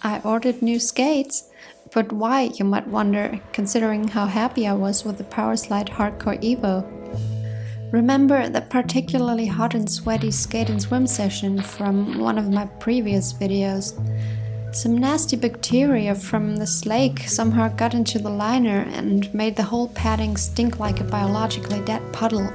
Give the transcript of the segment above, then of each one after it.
I ordered new skates. But why, you might wonder, considering how happy I was with the Powerslide Hardcore Evo. Remember that particularly hot and sweaty skate and swim session from one of my previous videos? Some nasty bacteria from this lake somehow got into the liner and made the whole padding stink like a biologically dead puddle.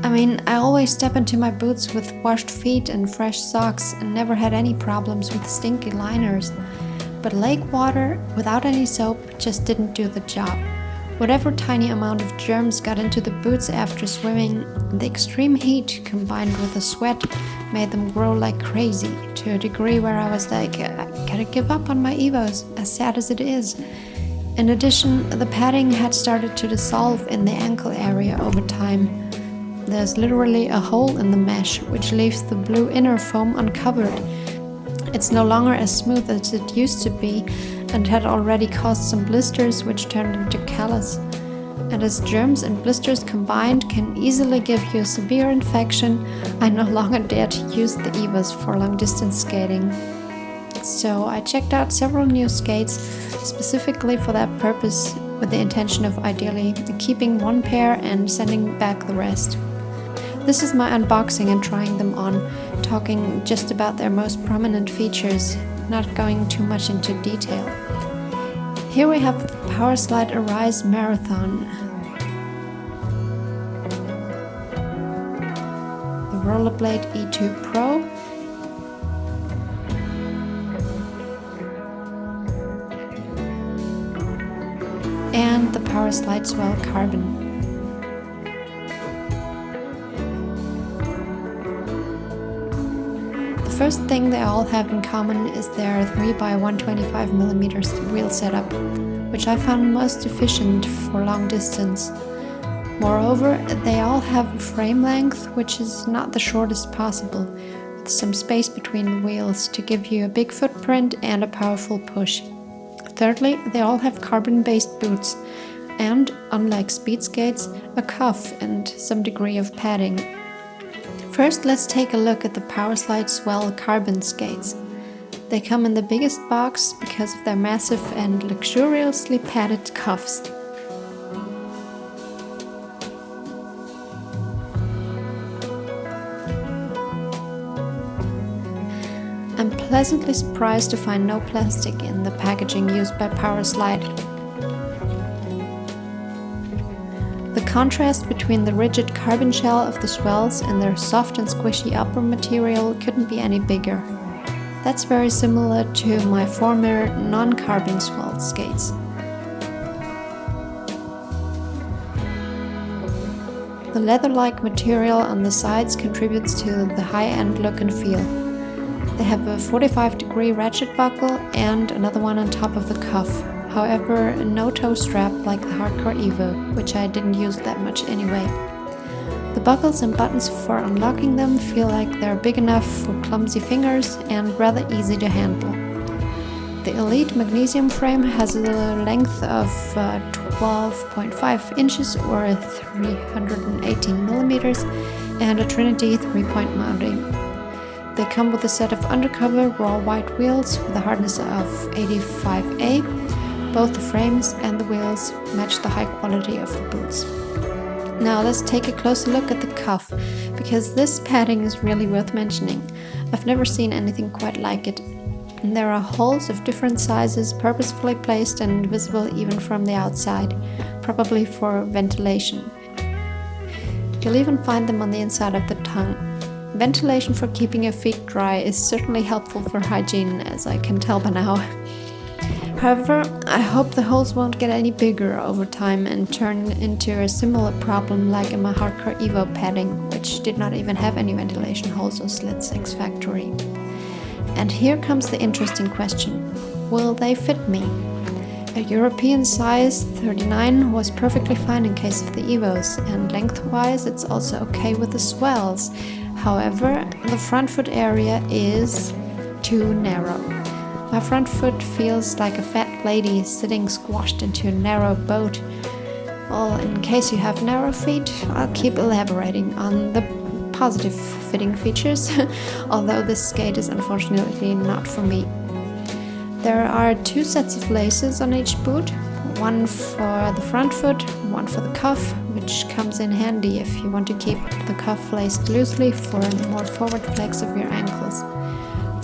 I mean, I always step into my boots with washed feet and fresh socks and never had any problems with stinky liners. But lake water, without any soap, just didn't do the job. Whatever tiny amount of germs got into the boots after swimming, the extreme heat combined with the sweat made them grow like crazy, to a degree where I was like, I gotta give up on my Evos, as sad as it is. In addition, the padding had started to dissolve in the ankle area over time. There's literally a hole in the mesh, which leaves the blue inner foam uncovered. It's no longer as smooth as it used to be and had already caused some blisters which turned into callus. And as germs and blisters combined can easily give you a severe infection, I no longer dare to use the Evos for long distance skating. So I checked out several new skates specifically for that purpose, with the intention of ideally keeping one pair and sending back the rest. This is my unboxing and trying them on, talking just about their most prominent features, not going too much into detail. Here we have the Powerslide Arise Marathon, the Rollerblade E2 Pro, and the Powerslide Swell Carbon. The first thing they all have in common is their 3x125mm wheel setup, which I found most efficient for long distance. Moreover, they all have a frame length which is not the shortest possible, with some space between the wheels to give you a big footprint and a powerful push. Thirdly, they all have carbon-based boots and, unlike speed skates, a cuff and some degree of padding. First, let's take a look at the Powerslide Swell carbon skates. They come in the biggest box because of their massive and luxuriously padded cuffs. I'm pleasantly surprised to find no plastic in the packaging used by Powerslide. The contrast between the rigid carbon shell of the Swells and their soft and squishy upper material couldn't be any bigger. That's very similar to my former non-carbon Swell skates. The leather-like material on the sides contributes to the high-end look and feel. They have a 45-degree ratchet buckle and another one on top of the cuff. However, no toe strap like the Hardcore Evo, which I didn't use that much anyway. The buckles and buttons for unlocking them feel like they're big enough for clumsy fingers and rather easy to handle. The Elite magnesium frame has a length of 12.5 inches or 318mm and a Trinity 3-point mounting. They come with a set of undercover raw white wheels with a hardness of 85A. Both the frames and the wheels match the high quality of the boots. Now let's take a closer look at the cuff, because this padding is really worth mentioning. I've never seen anything quite like it. And there are holes of different sizes purposefully placed and visible even from the outside, probably for ventilation. You'll even find them on the inside of the tongue. Ventilation for keeping your feet dry is certainly helpful for hygiene, as I can tell by now. However, I hope the holes won't get any bigger over time and turn into a similar problem like in my Hardcore Evo padding, which did not even have any ventilation holes or slits ex factory. And here comes the interesting question: will they fit me? A European size 39 was perfectly fine in case of the Evos, and lengthwise it's also okay with the Swells. However, the front foot area is too narrow. My front foot feels like a fat lady sitting squashed into a narrow boat. Well, in case you have narrow feet, I'll keep elaborating on the positive fitting features, although this skate is unfortunately not for me. There are 2 sets of laces on each boot, one for the front foot, one for the cuff, which comes in handy if you want to keep the cuff laced loosely for a more forward flex of your ankles.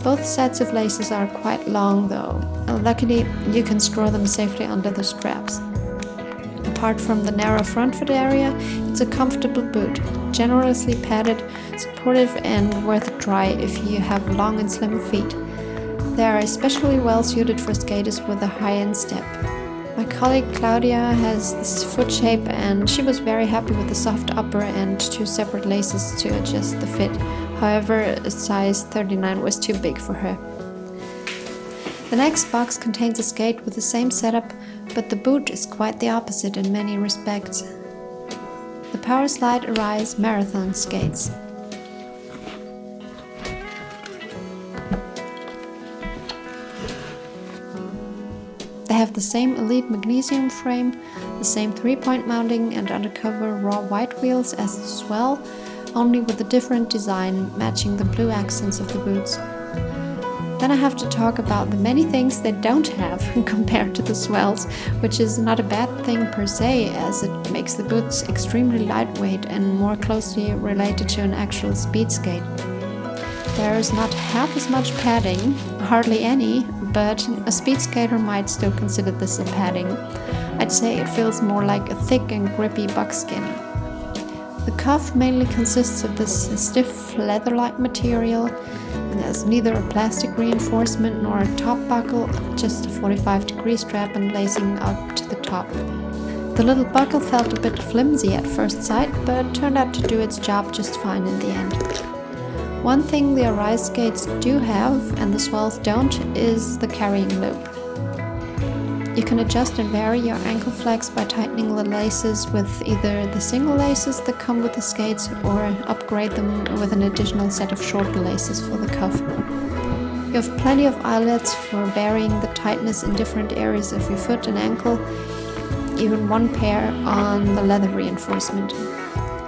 Both sets of laces are quite long though. Luckily, you can store them safely under the straps. Apart from the narrow front foot area, it's a comfortable boot, generously padded, supportive and worth a try if you have long and slim feet. They are especially well suited for skaters with a high-end step. My colleague Claudia has this foot shape and she was very happy with the soft upper and 2 separate laces to adjust the fit. However, a size 39 was too big for her. The next box contains a skate with the same setup, but the boot is quite the opposite in many respects. The Powerslide Arise Marathon Skates. They have the same elite magnesium frame, the same 3-point mounting and undercover raw white wheels as the Swell, only with a different design matching the blue accents of the boots. Then I have to talk about the many things they don't have compared to the Swells, which is not a bad thing per se, as it makes the boots extremely lightweight and more closely related to an actual speed skate. There is not half as much padding, hardly any, but a speed skater might still consider this a padding. I'd say it feels more like a thick and grippy buckskin. The cuff mainly consists of this stiff leather-like material. It has neither a plastic reinforcement nor a top buckle, just a 45-degree strap and lacing up to the top. The little buckle felt a bit flimsy at first sight, but turned out to do its job just fine in the end. One thing the Arise skates do have, and the Swells don't, is the carrying loop. You can adjust and vary your ankle flex by tightening the laces with either the single laces that come with the skates or upgrade them with an additional set of shorter laces for the cuff. You have plenty of eyelets for varying the tightness in different areas of your foot and ankle, even 1 pair on the leather reinforcement.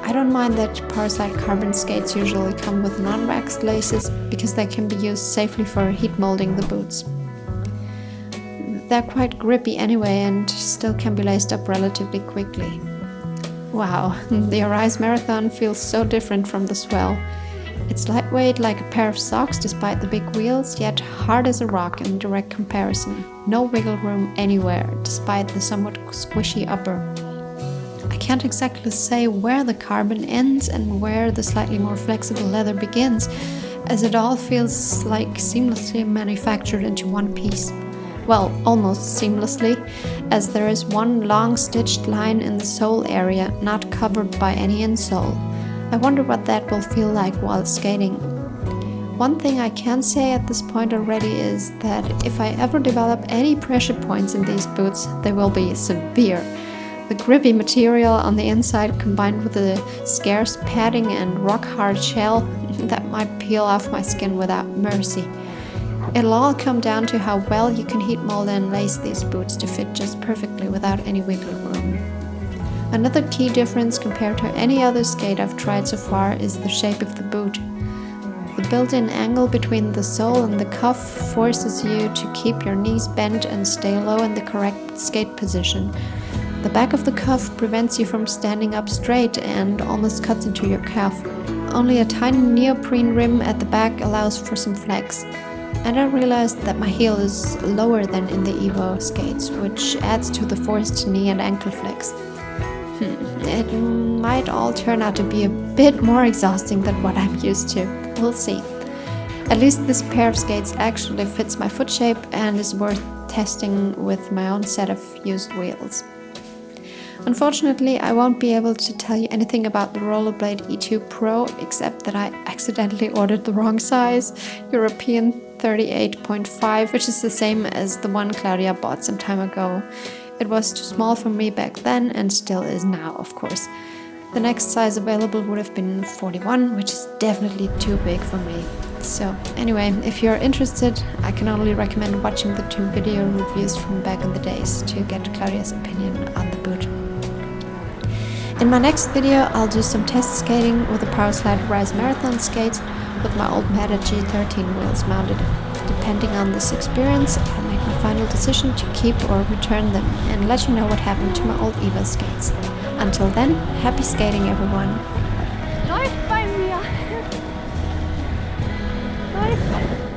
I don't mind that Powerslide carbon skates usually come with non-waxed laces because they can be used safely for heat molding the boots. They're quite grippy anyway and still can be laced up relatively quickly. Wow, the Arise Marathon feels so different from the Swell. It's lightweight like a pair of socks despite the big wheels, yet hard as a rock in direct comparison. No wiggle room anywhere, despite the somewhat squishy upper. I can't exactly say where the carbon ends and where the slightly more flexible leather begins, as it all feels like seamlessly manufactured into one piece. Well, almost seamlessly, as there is one long stitched line in the sole area, not covered by any insole. I wonder what that will feel like while skating. One thing I can say at this point already is that if I ever develop any pressure points in these boots, they will be severe. The grippy material on the inside combined with the scarce padding and rock-hard shell that might peel off my skin without mercy. It'll all come down to how well you can heat mold and lace these boots to fit just perfectly without any wiggle room. Another key difference compared to any other skate I've tried so far is the shape of the boot. The built-in angle between the sole and the cuff forces you to keep your knees bent and stay low in the correct skate position. The back of the cuff prevents you from standing up straight and almost cuts into your calf. Only a tiny neoprene rim at the back allows for some flex. And I realized that my heel is lower than in the Evo skates, which adds to the forced knee and ankle flex. It might all turn out to be a bit more exhausting than what I'm used to. We'll see. At least this pair of skates actually fits my foot shape and is worth testing with my own set of used wheels. Unfortunately, I won't be able to tell you anything about the Rollerblade E2 Pro, except that I accidentally ordered the wrong size, European 38.5, which is the same as the one Claudia bought some time ago. It was too small for me back then and still is now, of course. The next size available would have been 41, which is definitely too big for me. So anyway, if you're interested, I can only recommend watching the 2 video reviews from back in the days to get Claudia's opinion on the boot. In my next video, I'll do some test skating with the Powerslide Rise Marathon skates with my old Meta G13 wheels mounted. Depending on this experience, I'll make final decision to keep or return them and let you know what happened to my old Evo skates. Until then, happy skating everyone! Läuft bei mir! Läuft!